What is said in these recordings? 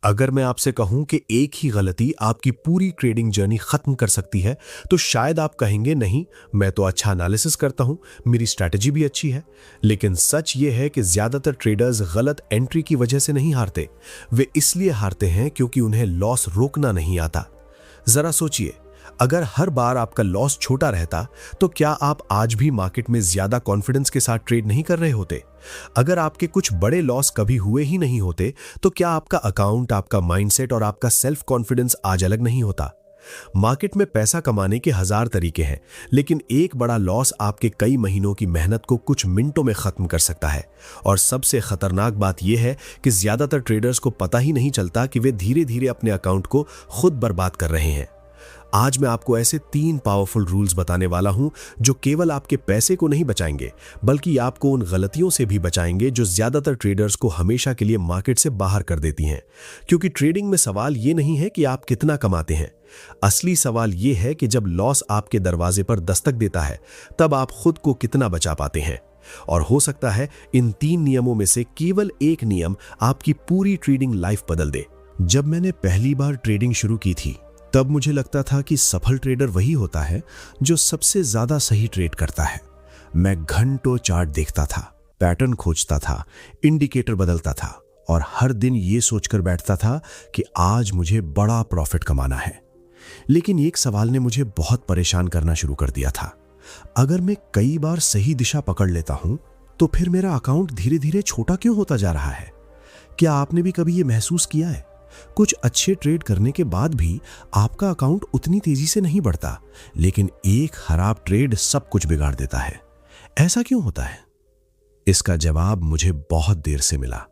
अगर मैं आपसे कहूं कि एक ही गलती आपकी पूरी ट्रेडिंग जर्नी खत्म कर सकती है, तो शायद आप कहेंगे नहीं, मैं तो अच्छा एनालिसिस करता हूं, मेरी स्ट्रैटेजी भी अच्छी है। लेकिन सच ये है कि ज्यादातर ट्रेडर्स गलत एंट्री की वजह से नहीं हारते। वे इसलिए हारते हैं क्योंकि उन्हें लॉस रोकना नहीं आता। जरा सोचिए, अगर हर बार आपका लॉस छोटा रहता, तो क्या आप आज भी मार्केट में ज्यादा कॉन्फिडेंस के साथ ट्रेड नहीं कर रहे होते? अगर आपके कुछ बड़े लॉस कभी हुए ही नहीं होते, तो क्या आपका अकाउंट, आपका माइंडसेट और आपका सेल्फ कॉन्फिडेंस आज अलग नहीं होता? मार्केट में पैसा कमाने के हजार तरीके हैं, लेकिन एक बड़ा लॉस आपके कई महीनों की मेहनत को कुछ मिनटों में खत्म कर सकता है। और सबसे खतरनाक बात यह है कि ज्यादातर ट्रेडर्स को पता ही नहीं चलता कि वे धीरे धीरे अपने अकाउंट को खुद बर्बाद कर रहे हैं। आज मैं आपको ऐसे 3 पावरफुल रूल्स बताने वाला हूं जो केवल आपके पैसे को नहीं बचाएंगे, बल्कि आपको उन गलतियों से भी बचाएंगे जो ज्यादातर ट्रेडर्स को हमेशा के लिए मार्केट से बाहर कर देती हैं। क्योंकि ट्रेडिंग में सवाल ये नहीं है कि आप कितना कमाते हैं, असली सवाल ये है कि जब लॉस आपके दरवाजे पर दस्तक देता है, तब आप खुद को कितना बचा पाते हैं। और हो सकता है इन 3 नियमों में से केवल एक नियम आपकी पूरी ट्रेडिंग लाइफ बदल दे। जब मैंने पहली बार ट्रेडिंग शुरू की थी, तब मुझे लगता था कि सफल ट्रेडर वही होता है जो सबसे ज्यादा सही ट्रेड करता है। मैं घंटों चार्ट देखता था, पैटर्न खोजता था, इंडिकेटर बदलता था और हर दिन ये सोचकर बैठता था कि आज मुझे बड़ा प्रॉफिट कमाना है। लेकिन एक सवाल ने मुझे बहुत परेशान करना शुरू कर दिया था। अगर मैं कई बार सही दिशा पकड़ लेता हूं, तो फिर मेरा अकाउंट धीरे धीरे छोटा क्यों होता जा रहा है? क्या आपने भी कभी यह महसूस किया है? कुछ अच्छे ट्रेड करने के बाद भी आपका अकाउंट उतनी तेजी से नहीं बढ़ता, लेकिन एक खराब ट्रेड सब कुछ बिगाड़ देता है। ऐसा क्यों होता है? इसका जवाब मुझे बहुत देर से मिला।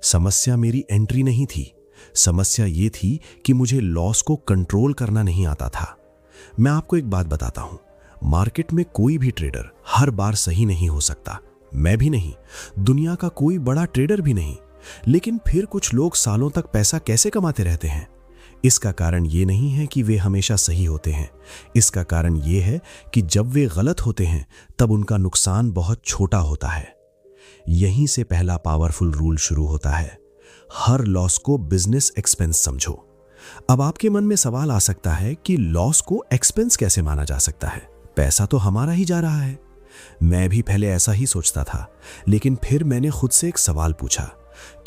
समस्या मेरी एंट्री नहीं थी, समस्या ये थी कि मुझे लॉस को कंट्रोल करना नहीं आता था। मैं आपको एक बात बताता हूं, मार्केट में कोई भी ट्रेडर हर बार सही नहीं हो सकता। मैं भी नहीं, दुनिया का कोई बड़ा ट्रेडर भी नहीं। लेकिन फिर कुछ लोग सालों तक पैसा कैसे कमाते रहते हैं? इसका कारण ये नहीं है कि वे हमेशा सही होते हैं। इसका कारण ये है कि जब वे गलत होते हैं, तब उनका नुकसान बहुत छोटा होता है। यहीं से पहला पावरफुल रूल शुरू होता है। हर लॉस को बिजनेस एक्सपेंस समझो। अब आपके मन में सवाल आ सकता है कि लॉस को एक्सपेंस कैसे माना जा सकता है? पैसा तो हमारा ही जा रहा है। मैं भी पहले ऐसा ही सोचता था, लेकिन फिर मैंने खुद से एक सवाल पूछा,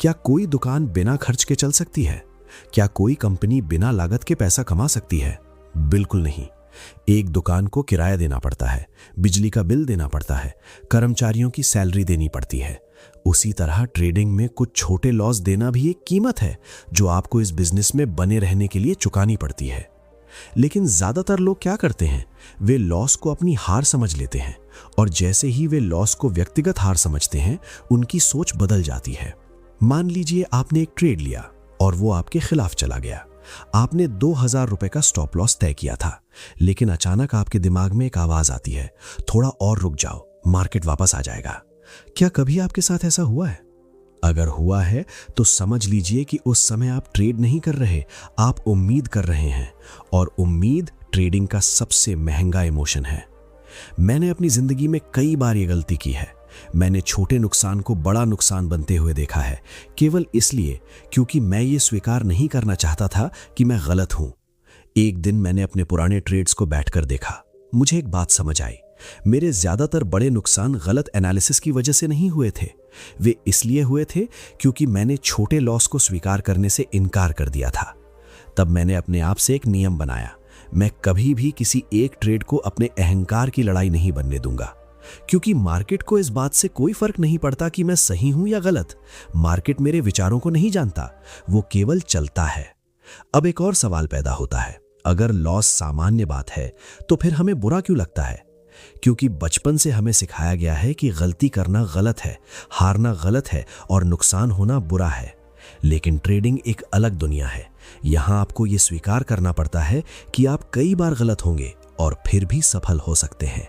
क्या कोई दुकान बिना खर्च के चल सकती है? क्या कोई कंपनी बिना लागत के पैसा कमा सकती है? बिल्कुल नहीं। एक दुकान को किराया देना पड़ता है, बिजली का बिल देना पड़ता है, कर्मचारियों की सैलरी देनी पड़ती है। उसी तरह ट्रेडिंग में कुछ छोटे लॉस देना भी एक कीमत है जो आपको इस बिजनेस में बने रहने के लिए चुकानी पड़ती है। लेकिन ज्यादातर लोग क्या करते हैं? वे लॉस को अपनी हार समझ लेते हैं, और जैसे ही वे लॉस को व्यक्तिगत हार समझते हैं, उनकी सोच बदल जाती है। मान लीजिए आपने एक ट्रेड लिया और वो आपके खिलाफ चला गया। आपने 2000 रुपए का स्टॉप लॉस तय किया था, लेकिन अचानक आपके दिमाग में एक आवाज आती है, थोड़ा और रुक जाओ, मार्केट वापस आ जाएगा। क्या कभी आपके साथ ऐसा हुआ है? अगर हुआ है तो समझ लीजिए कि उस समय आप ट्रेड नहीं कर रहे, आप उम्मीद कर रहे हैं। और उम्मीद ट्रेडिंग का सबसे महंगा इमोशन है। मैंने अपनी जिंदगी में कई बार ये गलती की है। मैंने छोटे नुकसान को बड़ा नुकसान बनते हुए देखा है, केवल इसलिए क्योंकि मैं ये स्वीकार नहीं करना चाहता था कि मैं गलत हूं। एक दिन मैंने अपने पुराने ट्रेड्स को बैठकर देखा। मुझे एक बात समझ आई, मेरे ज्यादातर बड़े नुकसान गलत एनालिसिस की वजह से नहीं हुए थे। वे इसलिए हुए थे क्योंकि मैंने छोटे लॉस को स्वीकार करने से इनकार कर दिया था। तब मैंने अपने आप से एक नियम बनाया, मैं कभी भी किसी एक ट्रेड को अपने अहंकार की लड़ाई नहीं बनने दूंगा। क्योंकि मार्केट को इस बात से कोई फर्क नहीं पड़ता कि मैं सही हूं या गलत। मार्केट मेरे विचारों को नहीं जानता, वो केवल चलता है। अब एक और सवाल पैदा होता है, अगर लॉस सामान्य बात है तो फिर हमें बुरा क्यों लगता है? क्योंकि बचपन से हमें सिखाया गया है कि गलती करना गलत है, हारना गलत है और नुकसान होना बुरा है। लेकिन ट्रेडिंग एक अलग दुनिया है। यहां आपको यह स्वीकार करना पड़ता है कि आप कई बार गलत होंगे और फिर भी सफल हो सकते हैं।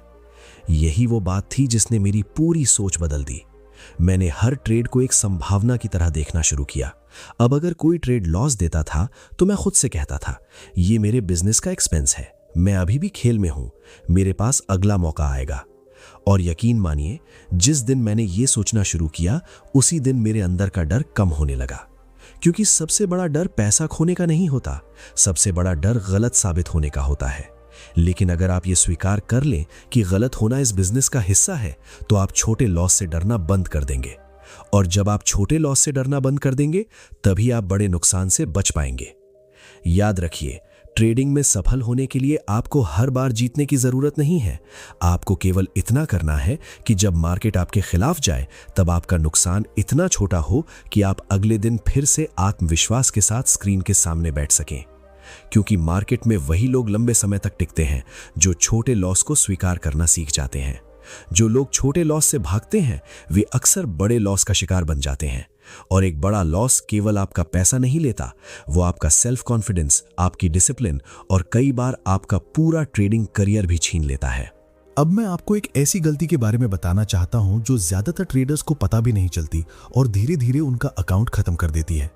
यही वो बात थी जिसने मेरी पूरी सोच बदल दी। मैंने हर ट्रेड को एक संभावना की तरह देखना शुरू किया। अब अगर कोई ट्रेड लॉस देता था तो मैं खुद से कहता था, ये मेरे बिजनेस का एक्सपेंस है, मैं अभी भी खेल में हूं, मेरे पास अगला मौका आएगा। और यकीन मानिए, जिस दिन मैंने ये सोचना शुरू किया, उसी दिन मेरे अंदर का डर कम होने लगा। क्योंकि सबसे बड़ा डर पैसा खोने का नहीं होता, सबसे बड़ा डर गलत साबित होने का होता है। लेकिन अगर आप ये स्वीकार कर लें कि गलत होना इस बिजनेस का हिस्सा है, तो आप छोटे लॉस से डरना बंद कर देंगे। और जब आप छोटे लॉस से डरना बंद कर देंगे, तभी आप बड़े नुकसान से बच पाएंगे। याद रखिए, ट्रेडिंग में सफल होने के लिए आपको हर बार जीतने की जरूरत नहीं है। आपको केवल इतना करना है कि जब मार्केट आपके खिलाफ जाए, तब आपका नुकसान इतना छोटा हो कि आप अगले दिन फिर से आत्मविश्वास के साथ स्क्रीन के सामने बैठ सकें। क्योंकि मार्केट में वही लोग लंबे समय तक टिकते हैं जो छोटे लॉस को स्वीकार करना सीख जाते हैं। जो लोग छोटे लॉस से भागते हैं, वे अक्सर बड़े लॉस का शिकार बन जाते हैं। और एक बड़ा लॉस केवल आपका पैसा नहीं लेता, वो आपका सेल्फ कॉन्फिडेंस, आपकी डिसिप्लिन और कई बार आपका पूरा ट्रेडिंग करियर भी छीन लेता है। अब मैं आपको एक ऐसी गलती के बारे में बताना चाहता हूं जो ज्यादातर ट्रेडर्स को पता भी नहीं चलती और धीरे धीरे उनका अकाउंट खत्म कर देती है।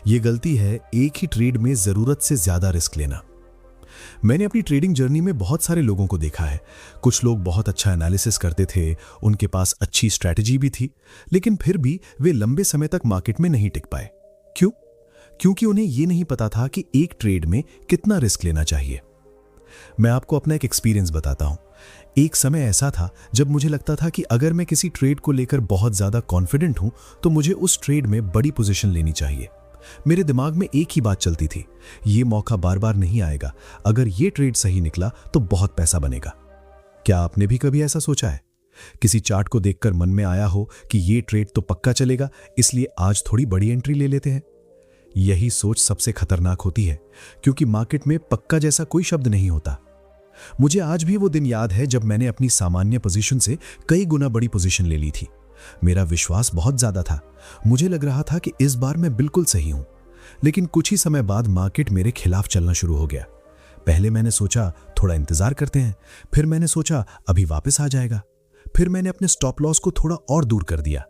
ये गलती है एक ही ट्रेड में जरूरत से ज्यादा रिस्क लेना। मैंने अपनी ट्रेडिंग जर्नी में बहुत सारे लोगों को देखा है। कुछ लोग बहुत अच्छा एनालिसिस करते थे, उनके पास अच्छी स्ट्रैटेजी भी थी, लेकिन फिर भी वे लंबे समय तक मार्केट में नहीं टिक पाए। क्यों? क्योंकि उन्हें यह नहीं पता था कि एक ट्रेड में कितना रिस्क लेना चाहिए। मैं आपको अपना एक एक्सपीरियंस बताता हूं। एक समय ऐसा था जब मुझे लगता था कि अगर मैं किसी ट्रेड को लेकर बहुत ज्यादा कॉन्फिडेंट हूं, तो मुझे उस ट्रेड में बड़ी पोजीशन लेनी चाहिए। मेरे दिमाग में एक ही बात चलती थी, ये मौका बार बार नहीं आएगा। अगर ये ट्रेड सही निकला तो बहुत पैसा बनेगा। क्या आपने भी कभी ऐसा सोचा है? किसी चार्ट को देखकर मन में आया हो कि ये ट्रेड तो पक्का चलेगा, इसलिए आज थोड़ी बड़ी एंट्री ले लेते हैं। यही सोच सबसे खतरनाक होती है, क्योंकि मार्केट में पक्का जैसा कोई शब्द नहीं होता। मुझे आज भी वो दिन याद है जब मैंने अपनी सामान्य पोजीशन से कई गुना बड़ी पोजीशन ले ली थी। मेरा विश्वास बहुत ज्यादा था। मुझे लग रहा था कि इस बार मैं बिल्कुल सही हूं। लेकिन कुछ ही समय बाद मार्केट मेरे खिलाफ चलना शुरू हो गया। पहले मैंने सोचा थोड़ा इंतजार करते हैं, फिर मैंने सोचा अभी वापस आ जाएगा, फिर मैंने अपने स्टॉप लॉस को थोड़ा और दूर कर दिया,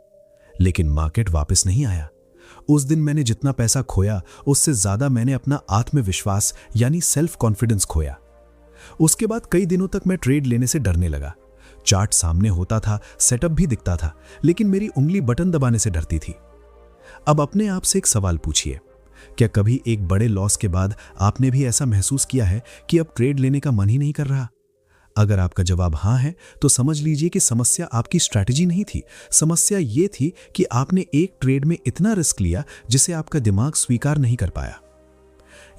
लेकिन मार्केट वापस नहीं आया। उस दिन मैंने जितना पैसा खोया, उससे ज्यादा मैंने अपना आत्मविश्वास यानी सेल्फ कॉन्फिडेंस खोया। उसके बाद कई दिनों तक मैं ट्रेड लेने से डरने लगा। चार्ट सामने होता था, सेटअप भी दिखता था, लेकिन मेरी उंगली बटन दबाने से डरती थी। अब अपने आप से एक सवाल पूछिए, क्या कभी एक बड़े लॉस के बाद आपने भी ऐसा महसूस किया है कि अब ट्रेड लेने का मन ही नहीं कर रहा? अगर आपका जवाब हां है, तो समझ लीजिए कि समस्या आपकी स्ट्रैटेजी नहीं थी। समस्या यह थी कि आपने एक ट्रेड में इतना रिस्क लिया जिसे आपका दिमाग स्वीकार नहीं कर पाया।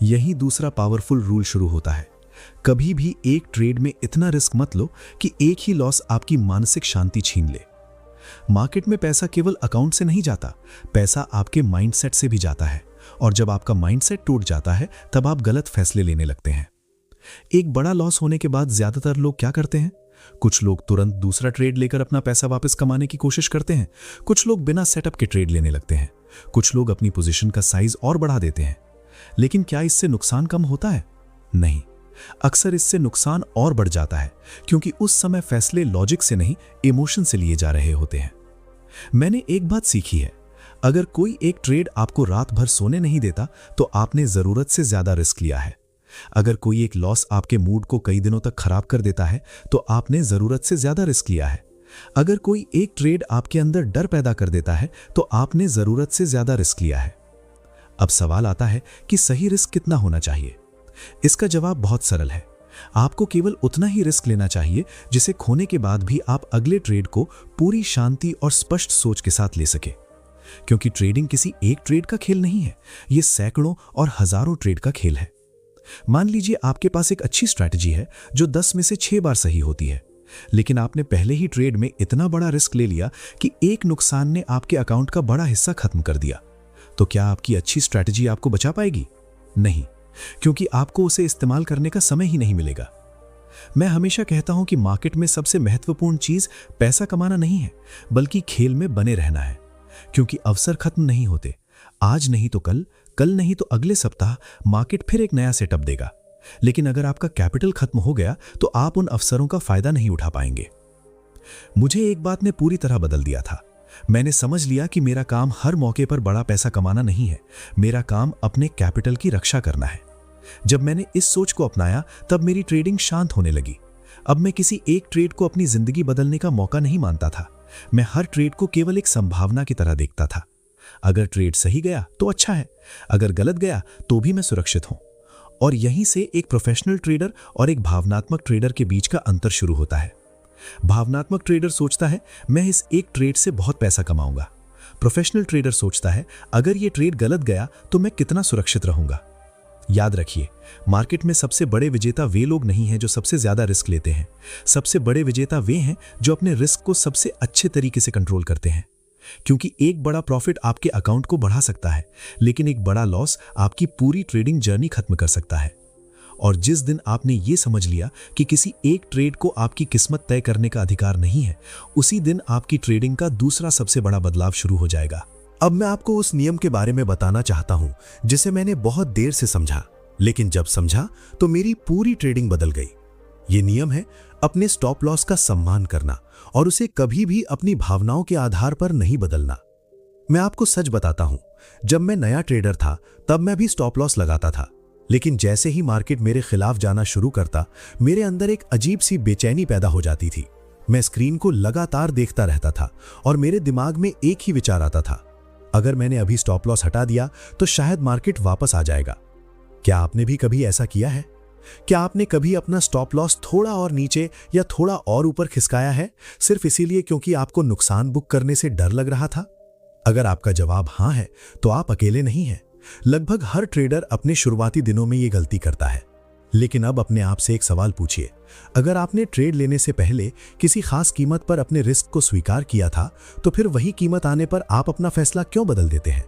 यही दूसरा पावरफुल रूल शुरू होता है। कभी भी एक ट्रेड में इतना रिस्क मत लो कि एक ही लॉस आपकी मानसिक शांति छीन ले। मार्केट में पैसा केवल अकाउंट से नहीं जाता, पैसा आपके माइंडसेट से भी जाता है। और जब आपका माइंडसेट टूट जाता है, तब आप गलत फैसले लेने लगते हैं। एक बड़ा लॉस होने के बाद ज्यादातर लोग क्या करते हैं? कुछ लोग तुरंत दूसरा ट्रेड लेकर अपना पैसा वापस कमाने की कोशिश करते हैं। कुछ लोग बिना सेटअप के ट्रेड लेने लगते हैं। कुछ लोग अपनी पोजीशन का साइज और बढ़ा देते हैं। लेकिन क्या इससे नुकसान कम होता है? नहीं, अक्सर इससे नुकसान और बढ़ जाता है, क्योंकि उस समय फैसले लॉजिक से नहीं, इमोशन से लिए जा रहे होते हैं। मैंने एक बात सीखी है, अगर कोई एक ट्रेड आपको रात भर सोने नहीं देता, तो आपने जरूरत से ज्यादा रिस्क लिया है। अगर कोई एक लॉस आपके मूड को कई दिनों तक खराब कर देता है, तो आपने जरूरत से ज्यादा रिस्क लिया है। अगर कोई एक ट्रेड आपके अंदर डर पैदा कर देता है, तो आपने जरूरत से ज्यादा रिस्क लिया है। अब सवाल आता है कि सही रिस्क कितना होना चाहिए? इसका जवाब बहुत सरल है। आपको केवल उतना ही रिस्क लेना चाहिए जिसे खोने के बाद भी आप अगले ट्रेड को पूरी शांति और स्पष्ट सोच के साथ ले सके। क्योंकि ट्रेडिंग किसी एक ट्रेड का खेल नहीं है, यह सैकड़ों और हजारों ट्रेड का खेल है। मान लीजिए आपके पास एक अच्छी स्ट्रैटेजी है जो 10 में से 6 बार सही होती है, लेकिन आपने पहले ही ट्रेड में इतना बड़ा रिस्क ले लिया कि एक नुकसान ने आपके अकाउंट का बड़ा हिस्सा खत्म कर दिया। तो क्या आपकी अच्छी स्ट्रैटेजी आपको बचा पाएगी? नहीं, क्योंकि आपको उसे इस्तेमाल करने का समय ही नहीं मिलेगा। मैं हमेशा कहता हूं कि मार्केट में सबसे महत्वपूर्ण चीज पैसा कमाना नहीं है, बल्कि खेल में बने रहना है। क्योंकि अवसर खत्म नहीं होते। आज नहीं तो कल, कल नहीं तो अगले सप्ताह मार्केट फिर एक नया सेटअप देगा। लेकिन अगर आपका कैपिटल खत्म हो गया, तो आप उन अवसरों का फायदा नहीं उठा पाएंगे। मुझे एक बात ने पूरी तरह बदल दिया था। मैंने समझ लिया कि मेरा काम हर मौके पर बड़ा पैसा कमाना नहीं है, मेरा काम अपने कैपिटल की रक्षा करना है। जब मैंने इस सोच को अपनाया, तब मेरी ट्रेडिंग शांत होने लगी। अब मैं किसी एक ट्रेड को अपनी जिंदगी बदलने का मौका नहीं मानता था। मैं हर ट्रेड को केवल एक संभावना की तरह देखता था। अगर ट्रेड सही गया तो अच्छा है, अगर गलत गया तो भी मैं सुरक्षित हूं। और यहीं से एक प्रोफेशनल ट्रेडर और एक भावनात्मक ट्रेडर के बीच का अंतर शुरू होता है। भावनात्मक ट्रेडर सोचता है मैं इस एक ट्रेड से बहुत पैसा कमाऊंगा। प्रोफेशनल ट्रेडर सोचता है अगर ये ट्रेड गलत गया तो मैं कितना सुरक्षित रहूंगा। याद रखिए, मार्केट में सबसे बड़े विजेता वे लोग नहीं हैं जो सबसे ज्यादा रिस्क लेते हैं। सबसे बड़े विजेता वे हैं जो अपने रिस्क को सबसे अच्छे तरीके से कंट्रोल करते हैं। क्योंकि एक बड़ा प्रॉफिट आपके अकाउंट को बढ़ा सकता है, लेकिन एक बड़ा लॉस आपकी पूरी ट्रेडिंग जर्नी खत्म कर सकता है। और जिस दिन आपने ये समझ लिया कि किसी एक ट्रेड को आपकी किस्मत तय करने का अधिकार नहीं है, उसी दिन आपकी ट्रेडिंग का दूसरा सबसे बड़ा बदलाव शुरू हो जाएगा। अब मैं आपको उस नियम के बारे में बताना चाहता हूं जिसे मैंने बहुत देर से समझा, लेकिन जब समझा तो मेरी पूरी ट्रेडिंग बदल गई। ये नियम है अपने स्टॉप लॉस का सम्मान करना और उसे कभी भी अपनी भावनाओं के आधार पर नहीं बदलना। मैं आपको सच बताता हूं, जब मैं नया ट्रेडर था तब मैं भी स्टॉप लॉस लगाता था, लेकिन जैसे ही मार्केट मेरे खिलाफ जाना शुरू करता, मेरे अंदर एक अजीब सी बेचैनी पैदा हो जाती थी। मैं स्क्रीन को लगातार देखता रहता था और मेरे दिमाग में एक ही विचार आता था, अगर मैंने अभी स्टॉप लॉस हटा दिया तो शायद मार्केट वापस आ जाएगा। क्या आपने भी कभी ऐसा किया है? क्या आपने कभी अपना स्टॉप लॉस थोड़ा और नीचे या थोड़ा और ऊपर खिसकाया है, सिर्फ इसीलिए क्योंकि आपको नुकसान बुक करने से डर लग रहा था? अगर आपका जवाब हां है तो आप अकेले नहीं हैं। लगभग हर ट्रेडर अपने शुरुआती दिनों में ये गलती करता है। लेकिन अब अपने आप से एक सवाल पूछिए, अगर आपने ट्रेड लेने से पहले किसी खास कीमत पर अपने रिस्क को स्वीकार किया था, तो फिर वही कीमत आने पर आप अपना फैसला क्यों बदल देते हैं?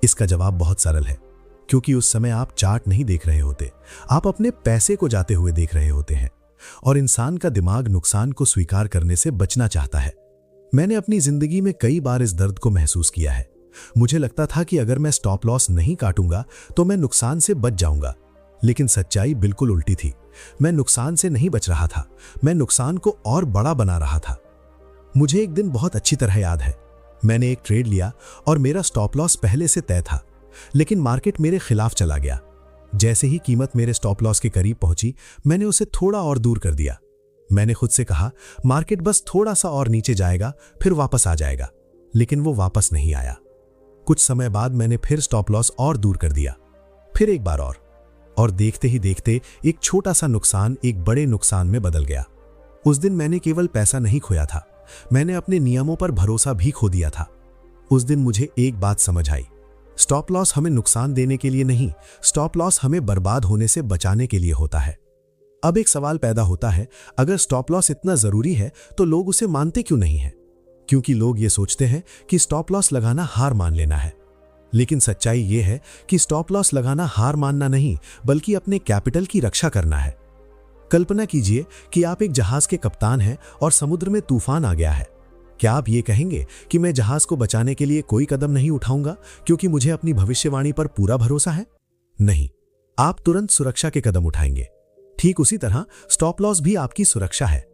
इसका जवाब बहुत सरल है, क्योंकि उस समय आप चार्ट नहीं देख रहे होते, आप अपने पैसे को जाते हुए देख रहे होते हैं। और इंसान का दिमाग नुकसान को स्वीकार करने से बचना चाहता है। मैंने अपनी जिंदगी में कई बार इस दर्द को महसूस किया है। मुझे लगता था कि अगर मैं स्टॉप लॉस नहीं काटूंगा तो मैं नुकसान से बच जाऊंगा, लेकिन सच्चाई बिल्कुल उल्टी थी। मैं नुकसान से नहीं बच रहा था, मैं नुकसान को और बड़ा बना रहा था। मुझे एक दिन बहुत अच्छी तरह याद है, मैंने एक ट्रेड लिया और मेरा स्टॉप लॉस पहले से तय था, लेकिन मार्केट मेरे खिलाफ चला गया। जैसे ही कीमत मेरे स्टॉप लॉस के करीब पहुंची, मैंने उसे थोड़ा और दूर कर दिया। मैंने खुद से कहा, मार्केट बस थोड़ा सा और नीचे जाएगा, फिर वापस आ जाएगा। लेकिन वो वापस नहीं आया। कुछ समय बाद मैंने फिर स्टॉप लॉस और दूर कर दिया, फिर एक बार और देखते ही देखते एक छोटा सा नुकसान एक बड़े नुकसान में बदल गया। उस दिन मैंने केवल पैसा नहीं खोया था, मैंने अपने नियमों पर भरोसा भी खो दिया था। उस दिन मुझे एक बात समझ आई, स्टॉप लॉस हमें नुकसान देने के लिए नहीं, स्टॉप लॉस हमें बर्बाद होने से बचाने के लिए होता है। अब एक सवाल पैदा होता है, अगर स्टॉप लॉस इतना जरूरी है तो लोग उसे मानते क्यों नहीं हैं? क्योंकि लोग ये सोचते हैं कि स्टॉप लॉस लगाना हार मान लेना है। लेकिन सच्चाई ये है कि स्टॉप लॉस लगाना हार मानना नहीं, बल्कि अपने कैपिटल की रक्षा करना है। कल्पना कीजिए कि आप एक जहाज के कप्तान हैं और समुद्र में तूफान आ गया है। क्या आप ये कहेंगे कि मैं जहाज को बचाने के लिए कोई कदम नहीं उठाऊंगा क्योंकि मुझे अपनी भविष्यवाणी पर पूरा भरोसा है? नहीं, आप तुरंत सुरक्षा के कदम उठाएंगे। ठीक उसी तरह स्टॉप लॉस भी आपकी सुरक्षा है।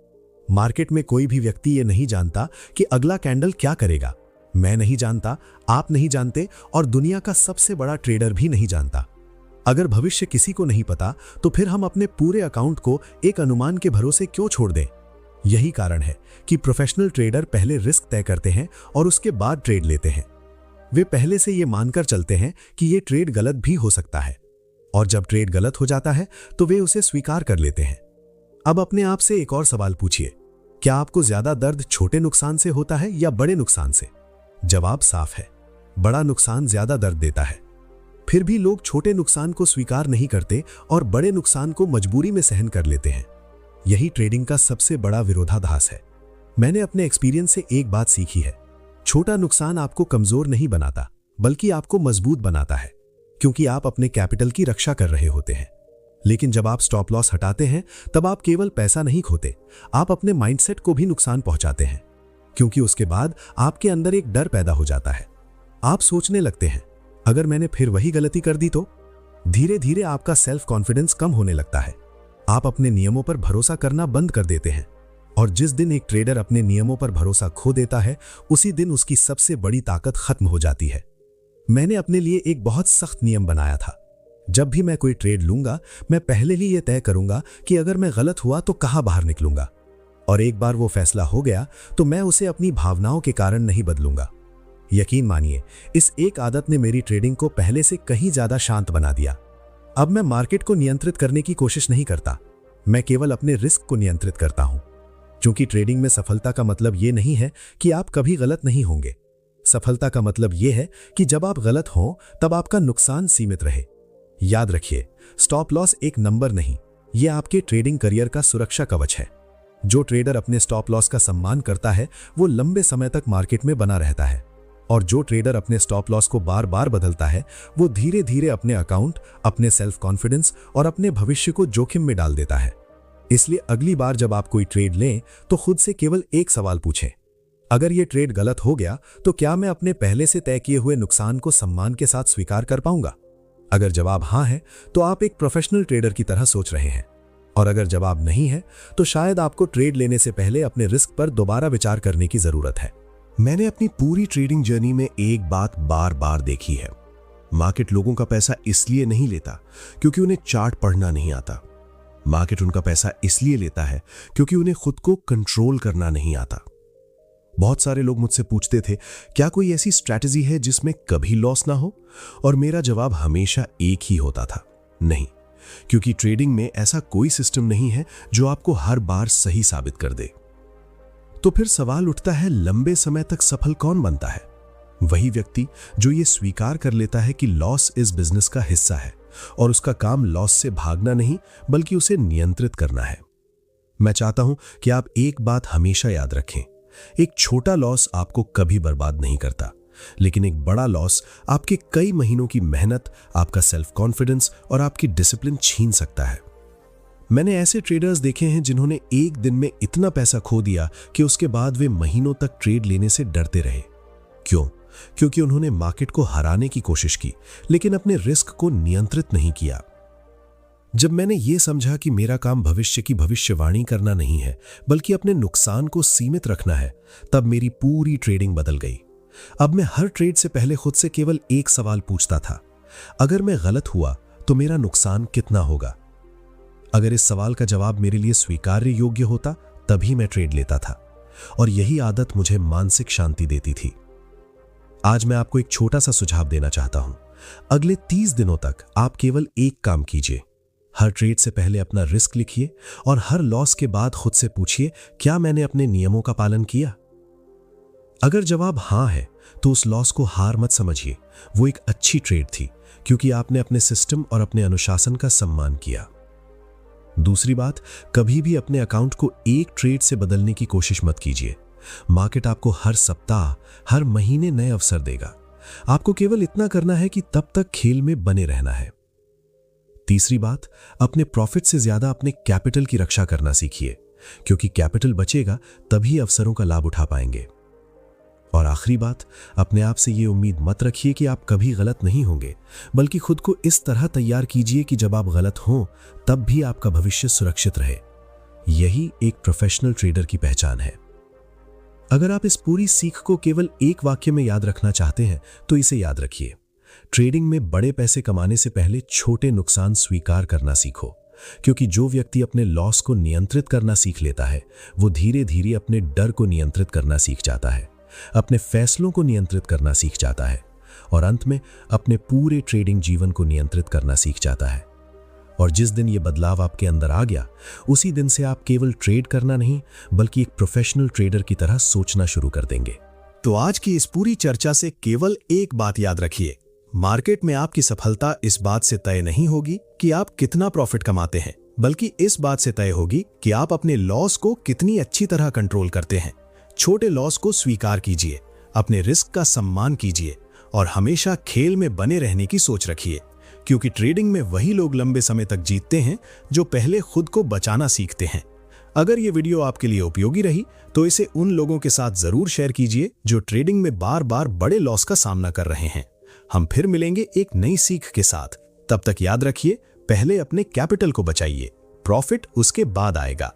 मार्केट में कोई भी व्यक्ति ये नहीं जानता कि अगला कैंडल क्या करेगा। मैं नहीं जानता, आप नहीं जानते, और दुनिया का सबसे बड़ा ट्रेडर भी नहीं जानता। अगर भविष्य किसी को नहीं पता, तो फिर हम अपने पूरे अकाउंट को एक अनुमान के भरोसे क्यों छोड़ दें? यही कारण है कि प्रोफेशनल ट्रेडर पहले रिस्क तय करते हैं और उसके बाद ट्रेड लेते हैं। वे पहले से ये मानकर चलते हैं कि ये ट्रेड गलत भी हो सकता है, और जब ट्रेड गलत हो जाता है तो वे उसे स्वीकार कर लेते हैं। अब अपने आप से एक और सवाल पूछिए, क्या आपको ज्यादा दर्द छोटे नुकसान से होता है या बड़े नुकसान से? जवाब साफ है, बड़ा नुकसान ज्यादा दर्द देता है। फिर भी लोग छोटे नुकसान को स्वीकार नहीं करते और बड़े नुकसान को मजबूरी में सहन कर लेते हैं। यही ट्रेडिंग का सबसे बड़ा विरोधाभास है। मैंने अपने एक्सपीरियंस से एक बात सीखी है, छोटा नुकसान आपको कमजोर नहीं बनाता, बल्कि आपको मजबूत बनाता है, क्योंकि आप अपने कैपिटल की रक्षा कर रहे होते हैं। लेकिन जब आप स्टॉप लॉस हटाते हैं, तब आप केवल पैसा नहीं खोते, आप अपने माइंडसेट को भी नुकसान पहुंचाते हैं, क्योंकि उसके बाद आपके अंदर एक डर पैदा हो जाता है। आप सोचने लगते हैं, अगर मैंने फिर वही गलती कर दी तो? धीरे धीरे आपका सेल्फ कॉन्फिडेंस कम होने लगता है। आप अपने नियमों पर भरोसा करना बंद कर देते हैं, और जिस दिन एक ट्रेडर अपने नियमों पर भरोसा खो देता है, उसी दिन उसकी सबसे बड़ी ताकत खत्म हो जाती है। मैंने अपने लिए एक बहुत सख्त नियम बनाया था, जब भी मैं कोई ट्रेड लूंगा, मैं पहले ही यह तय करूंगा कि अगर मैं गलत हुआ तो कहां बाहर निकलूंगा, और एक बार वो फैसला हो गया तो मैं उसे अपनी भावनाओं के कारण नहीं बदलूंगा। यकीन मानिए, इस एक आदत ने मेरी ट्रेडिंग को पहले से कहीं ज्यादा शांत बना दिया। अब मैं मार्केट को नियंत्रित करने की कोशिश नहीं करता, मैं केवल अपने रिस्क को नियंत्रित करता हूं। क्योंकि ट्रेडिंग में सफलता का मतलब यह नहीं है कि आप कभी गलत नहीं होंगे। सफलता का मतलब यह है कि जब आप गलत हो तब आपका नुकसान सीमित रहे। याद रखिए, स्टॉप लॉस एक नंबर नहीं, यह आपके ट्रेडिंग करियर का सुरक्षा कवच है। जो ट्रेडर अपने स्टॉप लॉस का सम्मान करता है वो लंबे समय तक मार्केट में बना रहता है, और जो ट्रेडर अपने स्टॉप लॉस को बार बार बदलता है वो धीरे धीरे अपने अकाउंट, अपने सेल्फ कॉन्फिडेंस और अपने भविष्य को जोखिम में डाल देता है। इसलिए अगली बार जब आप कोई ट्रेड लें तो खुद से केवल एक सवाल पूछें, अगर यह ट्रेड गलत हो गया तो क्या मैं अपने पहले से तय किए हुए नुकसान को सम्मान के साथ स्वीकार कर पाऊंगा? अगर जवाब हां है तो आप एक प्रोफेशनल ट्रेडर की तरह सोच रहे हैं, और अगर जवाब नहीं है तो शायद आपको ट्रेड लेने से पहले अपने रिस्क पर दोबारा विचार करने की जरूरत है। मैंने अपनी पूरी ट्रेडिंग जर्नी में एक बात बार बार देखी है, मार्केट लोगों का पैसा इसलिए नहीं लेता क्योंकि उन्हें चार्ट पढ़ना नहीं आता। मार्केट उनका पैसा इसलिए लेता है क्योंकि उन्हें खुद को कंट्रोल करना नहीं आता। बहुत सारे लोग मुझसे पूछते थे, क्या कोई ऐसी स्ट्रैटेजी है जिसमें कभी लॉस ना हो? और मेरा जवाब हमेशा एक ही होता था, नहीं, क्योंकि ट्रेडिंग में ऐसा कोई सिस्टम नहीं है जो आपको हर बार सही साबित कर दे। तो फिर सवाल उठता है, लंबे समय तक सफल कौन बनता है? वही व्यक्ति जो ये स्वीकार कर लेता है कि लॉस इस बिजनेस का हिस्सा है और उसका काम लॉस से भागना नहीं बल्कि उसे नियंत्रित करना है। मैं चाहता हूं कि आप एक बात हमेशा याद रखें, एक छोटा लॉस आपको कभी बर्बाद नहीं करता, लेकिन एक बड़ा लॉस आपके कई महीनों की मेहनत, आपका सेल्फ कॉन्फिडेंस और आपकी डिसिप्लिन छीन सकता है। मैंने ऐसे ट्रेडर्स देखे हैं जिन्होंने एक दिन में इतना पैसा खो दिया कि उसके बाद वे महीनों तक ट्रेड लेने से डरते रहे। क्यों? क्योंकि उन्होंने मार्केट को हराने की कोशिश की लेकिन अपने रिस्क को नियंत्रित नहीं किया। जब मैंने यह समझा कि मेरा काम भविष्य की भविष्यवाणी करना नहीं है बल्कि अपने नुकसान को सीमित रखना है, तब मेरी पूरी ट्रेडिंग बदल गई। अब मैं हर ट्रेड से पहले खुद से केवल एक सवाल पूछता था, अगर मैं गलत हुआ तो मेरा नुकसान कितना होगा? अगर इस सवाल का जवाब मेरे लिए स्वीकार्य योग्य होता तभी मैं ट्रेड लेता था, और यही आदत मुझे मानसिक शांति देती थी। आज मैं आपको एक छोटा सा सुझाव देना चाहता हूं। अगले 30 दिनों तक आप केवल एक काम कीजिए, हर ट्रेड से पहले अपना रिस्क लिखिए और हर लॉस के बाद खुद से पूछिए, क्या मैंने अपने नियमों का पालन किया? अगर जवाब हां है तो उस लॉस को हार मत समझिए, वो एक अच्छी ट्रेड थी क्योंकि आपने अपने सिस्टम और अपने अनुशासन का सम्मान किया। दूसरी बात, कभी भी अपने अकाउंट को एक ट्रेड से बदलने की कोशिश मत कीजिए। मार्केट आपको हर सप्ताह, हर महीने नए अवसर देगा। आपको केवल इतना करना है कि तब तक खेल में बने रहना है। तीसरी बात, अपने प्रॉफिट से ज्यादा अपने कैपिटल की रक्षा करना सीखिए, क्योंकि कैपिटल बचेगा तभी अवसरों का लाभ उठा पाएंगे। और आखिरी बात, अपने आप से ये उम्मीद मत रखिए कि आप कभी गलत नहीं होंगे, बल्कि खुद को इस तरह तैयार कीजिए कि जब आप गलत हों तब भी आपका भविष्य सुरक्षित रहे। यही एक प्रोफेशनल ट्रेडर की पहचान है। अगर आप इस पूरी सीख को केवल एक वाक्य में याद रखना चाहते हैं तो इसे याद रखिए, ट्रेडिंग में बड़े पैसे कमाने से पहले छोटे नुकसान स्वीकार करना सीखो, क्योंकि जो व्यक्ति अपने लॉस को नियंत्रित करना सीख लेता है वो धीरे धीरे अपने डर को नियंत्रित करना सीख जाता है, अपने फैसलों को नियंत्रित करना सीख जाता है और अंत में अपने पूरे ट्रेडिंग जीवन को नियंत्रित करना सीख जाता है। और जिस दिन ये बदलाव आपके अंदर आ गया, उसी दिन से आप केवल ट्रेड करना नहीं बल्कि एक प्रोफेशनल ट्रेडर की तरह सोचना शुरू कर देंगे। तो आज की इस पूरी चर्चा से केवल एक बात याद रखिए, मार्केट में आपकी सफलता इस बात से तय नहीं होगी कि आप कितना प्रॉफिट कमाते हैं, बल्कि इस बात से तय होगी कि आप अपने लॉस को कितनी अच्छी तरह कंट्रोल करते हैं। छोटे लॉस को स्वीकार कीजिए, अपने रिस्क का सम्मान कीजिए और हमेशा खेल में बने रहने की सोच रखिए, क्योंकि ट्रेडिंग में वही लोग लंबे समय तक जीतते हैं जो पहले खुद को बचाना सीखते हैं। अगर ये वीडियो आपके लिए उपयोगी रही तो इसे उन लोगों के साथ जरूर शेयर कीजिए जो ट्रेडिंग में बार बार बड़े लॉस का सामना कर रहे हैं। हम फिर मिलेंगे एक नई सीख के साथ। तब तक याद रखिए, पहले अपने कैपिटल को बचाइए, प्रॉफिट उसके बाद आएगा।